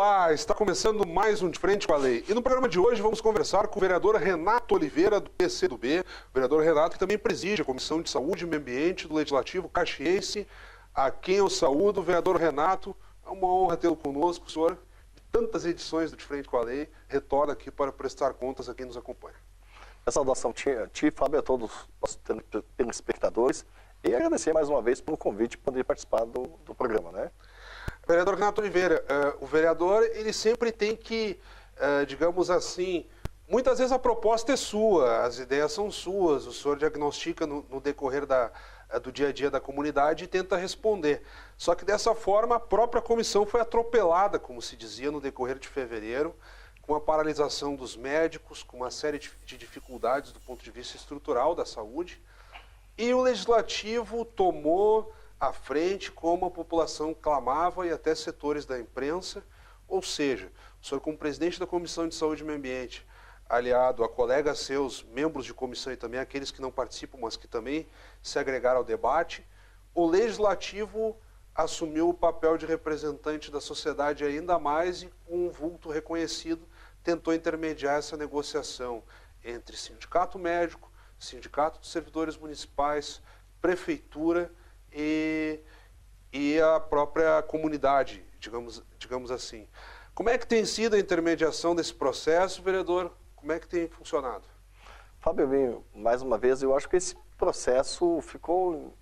Olá, está começando mais um De Frente com a Lei. E no programa de hoje vamos conversar com o vereador Renato Oliveira, do PCdoB. O vereador Renato que também preside a Comissão de Saúde e Meio Ambiente do Legislativo Caxiense, a quem eu saúdo. Vereador Renato, é uma honra tê-lo conosco. O senhor, de tantas edições do De Frente com a Lei, retorna aqui para prestar contas a quem nos acompanha. A saudação ti, Fábio, a todos os telespectadores, e agradecer mais uma vez pelo convite de poder participar do programa, né? Vereador Renato Oliveira, o vereador ele sempre tem que, digamos assim, muitas vezes a proposta é sua, as ideias são suas, o senhor diagnostica no decorrer do dia a dia da comunidade e tenta responder. Só que dessa forma a própria comissão foi atropelada, como se dizia, no decorrer de fevereiro, com a paralisação dos médicos, com uma série de dificuldades do ponto de vista estrutural da saúde, e o Legislativo tomou à frente como a população clamava e até setores da imprensa, ou seja, o senhor como presidente da Comissão de Saúde e Meio Ambiente, aliado a colegas seus, membros de comissão e também aqueles que não participam, mas que também se agregaram ao debate, o Legislativo assumiu o papel de representante da sociedade ainda mais e com um vulto reconhecido tentou intermediar essa negociação entre sindicato médico, sindicato dos servidores municipais, prefeitura e a própria comunidade, digamos assim. Como é que tem sido a intermediação desse processo, vereador? Como é que tem funcionado? Fábio, mais uma vez, eu acho que esse processo ficou...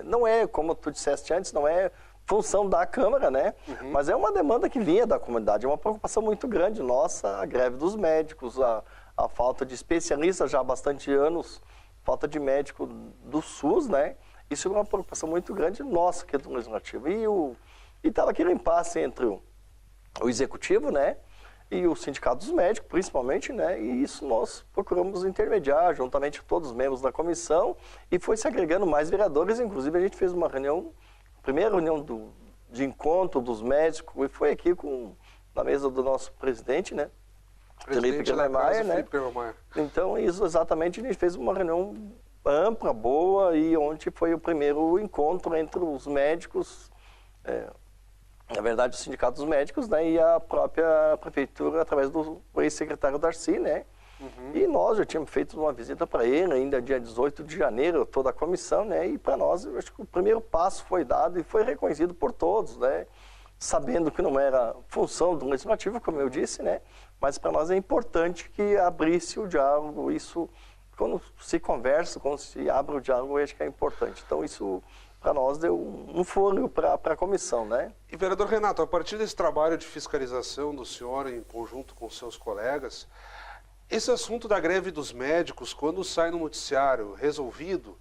não é, como tu disseste antes, não é função da Câmara, né? Uhum. Mas é uma demanda que vinha da comunidade, é uma preocupação muito grande nossa, a greve dos médicos, a falta de especialistas já há bastante anos, falta de médico do SUS, né? Isso é uma preocupação muito grande nossa aqui do Legislativo. E estava aquele impasse entre o Executivo, né? E o Sindicato dos Médicos, principalmente, né? E isso nós procuramos intermediar, juntamente com todos os membros da comissão, e foi se agregando mais vereadores. Inclusive, a gente fez uma reunião, primeira reunião de encontro dos médicos, e foi aqui na mesa do nosso presidente, né? Felipe Guilherme, né? Então, isso exatamente, a gente fez uma reunião ampla, boa, e onde foi o primeiro encontro entre os médicos, na verdade o Sindicato dos Médicos, né, e a própria prefeitura, através do ex-secretário Darcy, né? Uhum. E nós já tínhamos feito uma visita para ele, ainda dia 18 de janeiro, toda a comissão, né? E para nós, eu acho que o primeiro passo foi dado e foi reconhecido por todos, né? Sabendo que não era função do Legislativo, como eu disse, né? Mas para nós é importante que abrisse o diálogo, isso... Quando se conversa, quando se abre o diálogo, eu acho que é importante. Então, isso, para nós, deu um fôlego para a comissão, né? E, vereador Renato, a partir desse trabalho de fiscalização do senhor, em conjunto com seus colegas, esse assunto da greve dos médicos, quando sai no noticiário resolvido,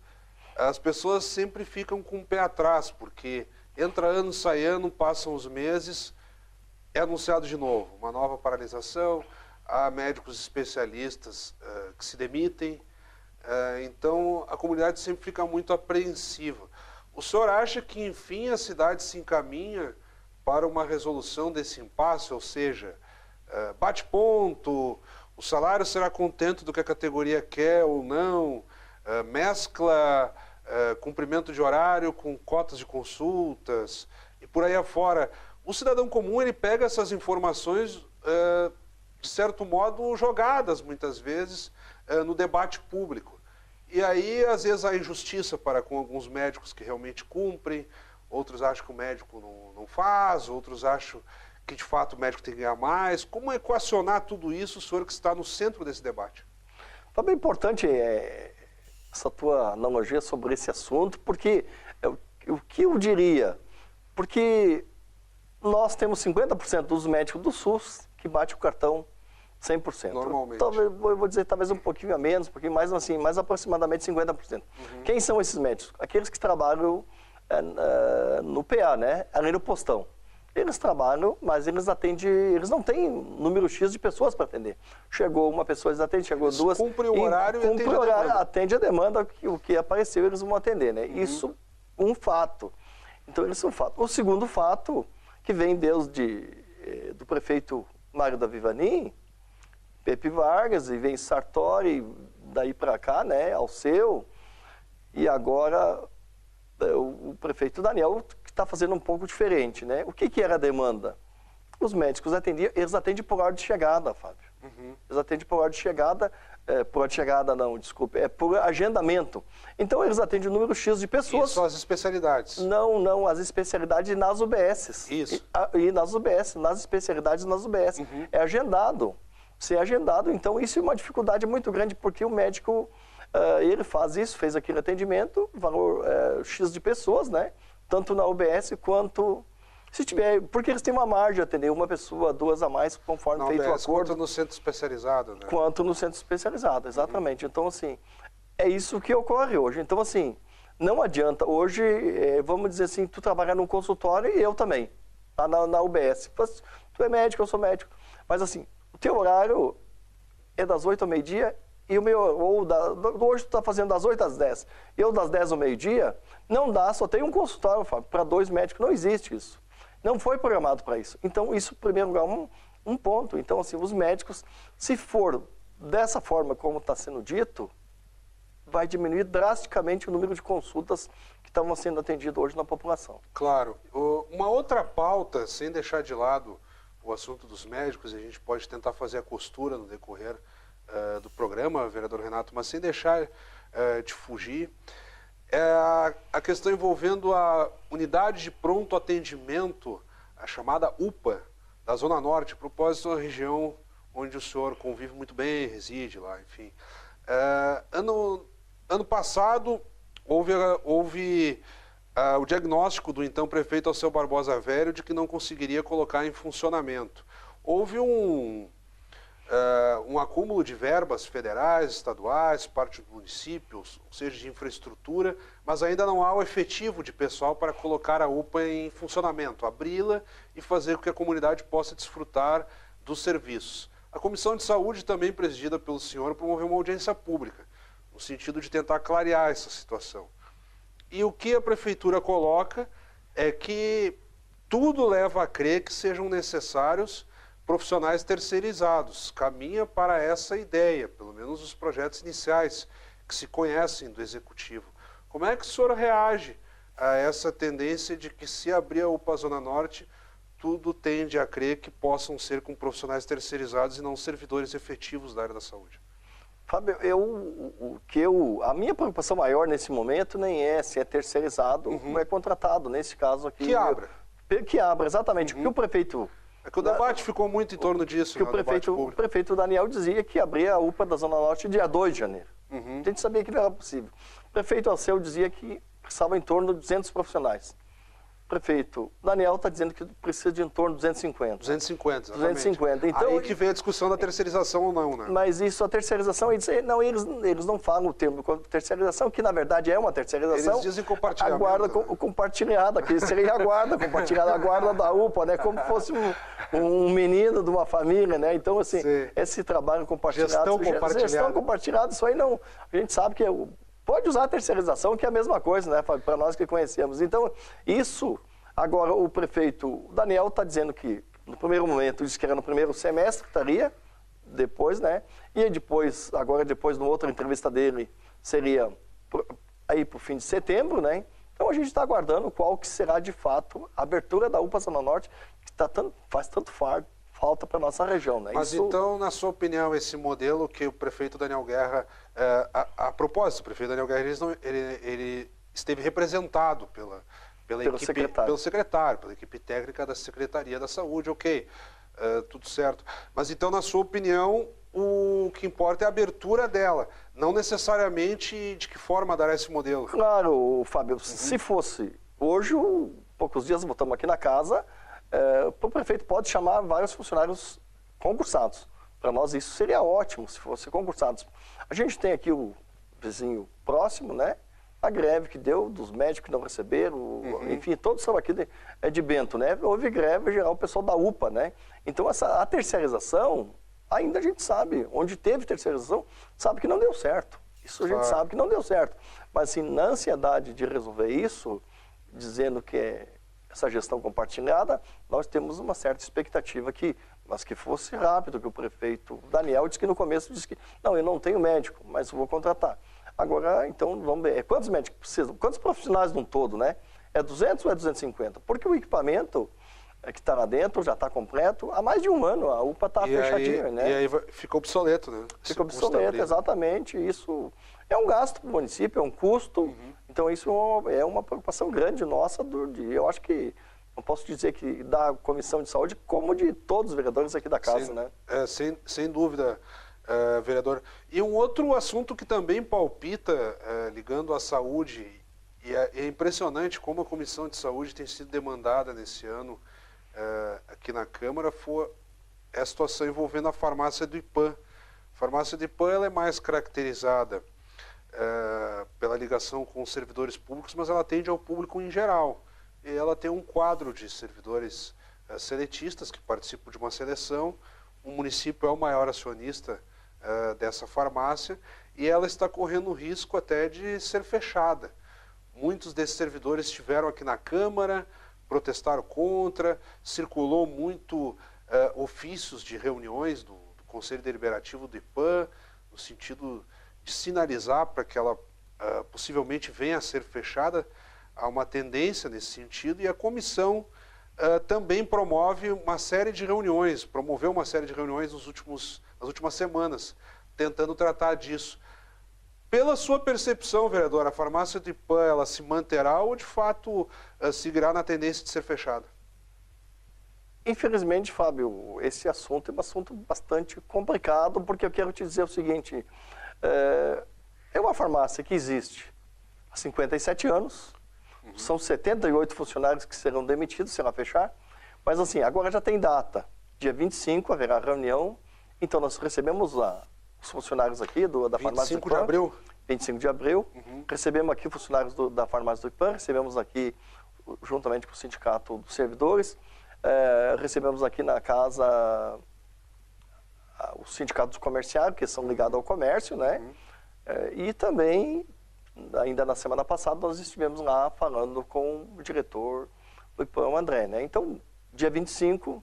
as pessoas sempre ficam com o pé atrás, porque entra ano, sai ano, passam os meses, é anunciado de novo uma nova paralisação, há médicos especialistas que se demitem, então a comunidade sempre fica muito apreensiva. O senhor acha que, enfim, a cidade se encaminha para uma resolução desse impasse, ou seja, bate ponto, o salário será contente do que a categoria quer ou não, mescla cumprimento de horário com cotas de consultas e por aí afora. O cidadão comum, ele pega essas informações... de certo modo, jogadas, muitas vezes, no debate público. E aí, às vezes, há injustiça para com alguns médicos que realmente cumprem, outros acham que o médico não faz, outros acham que, de fato, o médico tem que ganhar mais. Como equacionar tudo isso, o senhor que está no centro desse debate? Também é importante essa tua analogia sobre esse assunto, porque o que eu diria? Porque nós temos 50% dos médicos do SUS que bate o cartão 100%. Normalmente. Talvez, eu vou dizer talvez um pouquinho a menos, porque mais assim, mais aproximadamente 50%. Uhum. Quem são esses médicos? Aqueles que trabalham no PA, né? Ali no postão. Eles trabalham, mas eles atendem, eles não têm número X de pessoas para atender. Chegou uma pessoa, eles atendem, chegou duas. Cumpre o horário e atende a demanda, o que apareceu, eles vão atender, né? Uhum. Isso, um fato. Então, eles são fato. O segundo fato, que vem do prefeito Mário da Vivanim, Pepe Vargas, e vem Sartori, daí para cá, né, Alceu, e agora o prefeito Daniel, que está fazendo um pouco diferente, né? O que era a demanda? os médicos eles atendem por hora de chegada, Fábio. Eles atendem por hora de chegada, por hora de chegada não, desculpe, é por agendamento. Então eles atendem o número X de pessoas. Isso as especialidades? Não, as especialidades nas UBSs. Isso. E nas UBS, nas especialidades nas UBS. É agendado. Se é agendado, então isso é uma dificuldade muito grande, porque o médico, ele faz isso, fez aquele atendimento, valor X de pessoas, né? Tanto na UBS quanto... Se tiver, porque eles têm uma margem de atender uma pessoa, duas a mais, conforme feito o acordo. Quanto no centro especializado, né? Quanto no centro especializado, exatamente. Então, assim, é isso que ocorre hoje. Então, assim, não adianta. Hoje, vamos dizer assim, tu trabalha num consultório e eu também, lá na UBS. Tu é médico, eu sou médico. Mas, assim, o teu horário é das 8 ao meio-dia e o meu, hoje tu está fazendo das 8 às 10. Eu das 10 ao meio-dia, não dá, só tem um consultório, Fábio, para 2 médicos, não existe isso. Não foi programado para isso. Então, isso, em primeiro lugar, um ponto. Então, assim, os médicos, se for dessa forma como está sendo dito, vai diminuir drasticamente o número de consultas que estavam sendo atendidas hoje na população. Claro. Uma outra pauta, sem deixar de lado o assunto dos médicos, e a gente pode tentar fazer a costura no decorrer do programa, vereador Renato, mas sem deixar de fugir, é a questão envolvendo a unidade de pronto atendimento, a chamada UPA, da Zona Norte, a propósito da região onde o senhor convive muito bem, reside lá, enfim. Ano passado, houve o diagnóstico do então prefeito Alceu Barbosa Velho de que não conseguiria colocar em funcionamento. Houve um acúmulo de verbas federais, estaduais, parte dos municípios, ou seja, de infraestrutura, mas ainda não há o efetivo de pessoal para colocar a UPA em funcionamento, abri-la e fazer com que a comunidade possa desfrutar dos serviços. A Comissão de Saúde, também presidida pelo senhor, promoveu uma audiência pública, no sentido de tentar clarear essa situação. E o que a Prefeitura coloca é que tudo leva a crer que sejam necessários profissionais terceirizados. Caminha para essa ideia, pelo menos os projetos iniciais que se conhecem do Executivo. Como é que o senhor reage a essa tendência de que, se abrir a UPA Zona Norte, tudo tende a crer que possam ser com profissionais terceirizados e não servidores efetivos da área da saúde? Fábio, a minha preocupação maior nesse momento nem é se é terceirizado ou é contratado, nesse caso aqui. Que abra. Que abra, exatamente. Porque o prefeito... É que o debate ficou muito em torno disso, que o prefeito Daniel dizia que abria a UPA da Zona Norte dia 2 de janeiro. A gente sabia que não era possível. O prefeito Alceu dizia que precisava em torno de 200 profissionais. O prefeito Daniel está dizendo que precisa de em torno de 250. 250, exatamente. 250. Então, aí que vem a discussão da terceirização ou não, né? Mas isso, a terceirização, eles não falam o termo terceirização, que na verdade é uma terceirização. Eles dizem compartilhamento. A guarda compartilhada, que seria a guarda compartilhada, a guarda da UPA, né? Como fosse um menino de uma família, né? Então, assim, sim, esse trabalho compartilhado... Gestão compartilhada, isso aí não... A gente sabe que pode usar a terceirização, que é a mesma coisa, né? Para nós que conhecemos. Então, isso... Agora, o prefeito Daniel está dizendo que, no primeiro momento, disse que era no primeiro semestre que estaria, depois, né? E depois, agora, depois, numa outra entrevista dele, seria aí para o fim de setembro, né? Então, a gente está aguardando qual que será, de fato, a abertura da UPA Zona Norte, que faz tanto falta para a nossa região, né? Mas então, na sua opinião, esse modelo que o prefeito Daniel Guerra... A propósito, o prefeito Daniel Guerra, ele esteve representado pelo secretário, pela equipe técnica da Secretaria da Saúde, ok, tudo certo. Mas então, na sua opinião, o que importa é a abertura dela, não necessariamente de que forma dará esse modelo. Claro, Fábio, se fosse hoje, poucos dias voltamos aqui na casa, o prefeito pode chamar vários funcionários concursados. Para nós isso seria ótimo, se fossem concursados. A gente tem aqui o vizinho próximo, né? A greve que deu dos médicos que não receberam, enfim, todos são aqui de Bento, né? Houve greve geral, o pessoal da UPA, né? Então, a terceirização, ainda a gente sabe, onde teve terceirização, sabe que não deu certo. Isso a gente sabe que não deu certo. Mas, assim, na ansiedade de resolver isso, dizendo que é essa gestão compartilhada, nós temos uma certa expectativa mas que fosse rápido, que o prefeito Daniel disse que no começo disse que, não, eu não tenho médico, mas vou contratar. Agora, então, vamos ver, quantos médicos precisam? Quantos profissionais num todo, né? É 200 ou é 250? Porque o equipamento, que está lá dentro, já está completo. Há mais de um ano a UPA está fechadinha, né? E aí ficou obsoleto, né? Fica obsoleto, exatamente. Isso é um gasto para o município, é um custo. Então isso é uma preocupação grande nossa. Eu acho que, não posso dizer que da Comissão de Saúde, como de todos os vereadores aqui da casa, né? Sem dúvida, vereador. E um outro assunto que também palpita, ligando à saúde, e é impressionante como a Comissão de Saúde tem sido demandada nesse ano aqui na Câmara, é a situação envolvendo a farmácia do IPAM. A farmácia do IPAM ela é mais caracterizada pela ligação com os servidores públicos, mas ela atende ao público em geral. E ela tem um quadro de servidores seletistas que participam de uma seleção. O município é o maior acionista dessa farmácia e ela está correndo o risco até de ser fechada. Muitos desses servidores estiveram aqui na Câmara, protestaram contra, circulou muito ofícios de reuniões do Conselho Deliberativo do IPAM, no sentido de sinalizar para que ela possivelmente venha a ser fechada. Há uma tendência nesse sentido e a comissão também promove uma série de reuniões, promoveu uma série de reuniões nas últimas semanas, tentando tratar disso. Pela sua percepção, vereador, a farmácia do IPAM, ela se manterá ou de fato seguirá na tendência de ser fechada? Infelizmente, Fábio, esse assunto é um assunto bastante complicado, porque eu quero te dizer o seguinte, é uma farmácia que existe há 57 anos, são 78 funcionários que serão demitidos se ela fechar, mas assim, agora já tem data, dia 25 haverá reunião, então nós recebemos os funcionários aqui da farmácia do IPAM. 25 de abril? 25 de abril, recebemos aqui funcionários da farmácia do IPAM, recebemos aqui, juntamente com o sindicato dos servidores, recebemos aqui na casa os sindicatos comerciários, que são ligados ao comércio, né? E também, ainda na semana passada, nós estivemos lá falando com o diretor do IPAM, o André, né? Então, dia 25,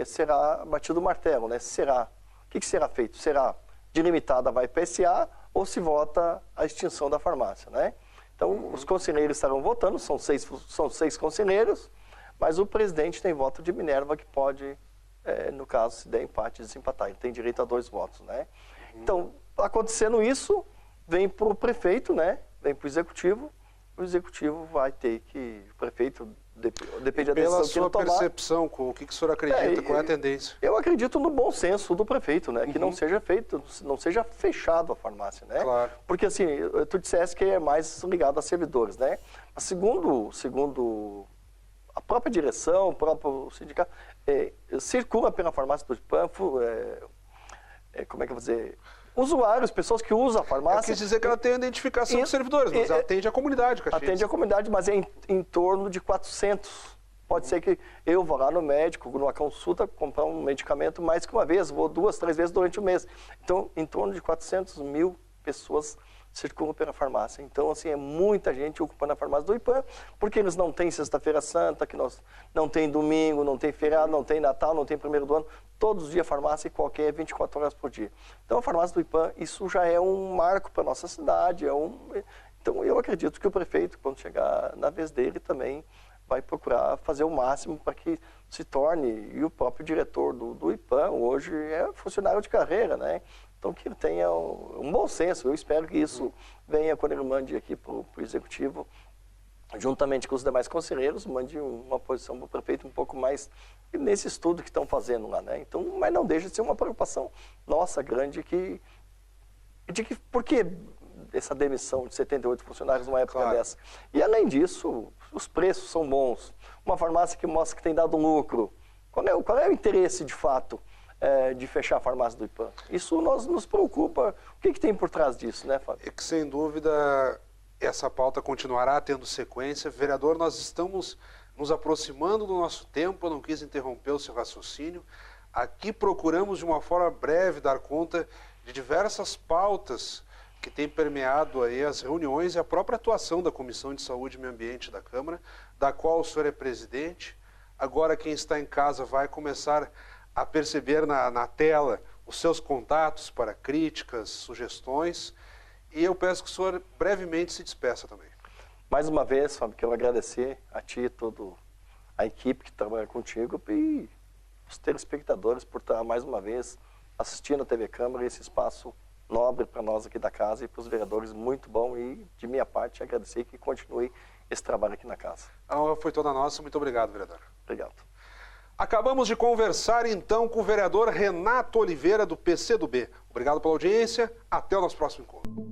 será batido o martelo, né? O que será feito? Será delimitada vai PSA ou se vota a extinção da farmácia, né? Então, os conselheiros estarão votando, são seis conselheiros, mas o presidente tem voto de Minerva que pode, no caso, se der empate, desempatar. Ele tem direito a 2 votos, né? Então, acontecendo isso, vem para o prefeito, né? Vem para o executivo vai ter que, o prefeito, depende da decisão que ele tomar. Pela sua percepção, o que o senhor acredita, qual é a tendência? Eu acredito no bom senso do prefeito, né? Que não seja fechado a farmácia, né? Claro. Porque assim, tu disseste que é mais ligado a servidores, né? Mas segundo a própria direção, o próprio sindicato, circula pela farmácia do IPAM, como é que eu vou dizer, usuários, pessoas que usam a farmácia. Eu quis dizer que ela tem a identificação dos servidores, mas ela atende a comunidade, Caxias. Atende a comunidade, mas é em torno de 400. Pode ser que eu vá lá no médico, numa consulta, comprar um medicamento mais que uma vez, vou 2, 3 vezes durante o mês. Então, em torno de 400 mil pessoas circulam pela farmácia. Então, assim, é muita gente ocupando a farmácia do IPAM, porque eles não têm Sexta-feira Santa, que nós não tem domingo, não tem feriado, não tem Natal, não tem primeiro do ano. Todos os dias farmácia, qualquer 24 horas por dia. Então, a farmácia do IPAM, isso já é um marco para a nossa cidade. Então, eu acredito que o prefeito, quando chegar na vez dele, também vai procurar fazer o máximo para que se torne, e o próprio diretor do IPAM, hoje, é funcionário de carreira, né? Então, que ele tenha um bom senso. Eu espero que isso venha, quando ele mande aqui para o executivo, juntamente com os demais conselheiros, mande uma posição para o prefeito um pouco mais nesse estudo que estão fazendo lá, né? Então, mas não deixa de ser uma preocupação nossa, grande, por que essa demissão de 78 funcionários numa época dessa? E, além disso, os preços são bons. Uma farmácia que mostra que tem dado lucro. Qual é o interesse, de fato, de fechar a farmácia do IPAM? Isso nos preocupa. O que tem por trás disso, né, Fábio? É que, sem dúvida, essa pauta continuará tendo sequência. Vereador, nós estamos nos aproximando do nosso tempo, eu não quis interromper o seu raciocínio. Aqui procuramos, de uma forma breve, dar conta de diversas pautas que têm permeado aí as reuniões e a própria atuação da Comissão de Saúde e Meio Ambiente da Câmara, da qual o senhor é presidente. Agora, quem está em casa vai começar a perceber na tela os seus contatos para críticas, sugestões, e eu peço que o senhor brevemente se despeça também. Mais uma vez, Fábio, quero agradecer a ti e todo a equipe que trabalha contigo e os telespectadores por estar mais uma vez assistindo a TV Câmara, esse espaço nobre para nós aqui da casa e para os vereadores, muito bom, e de minha parte agradecer que continue esse trabalho aqui na casa. A honra foi toda nossa, muito obrigado, vereador. Obrigado. Acabamos de conversar então com o vereador Renato Oliveira do PCdoB. Obrigado pela audiência, até o nosso próximo encontro.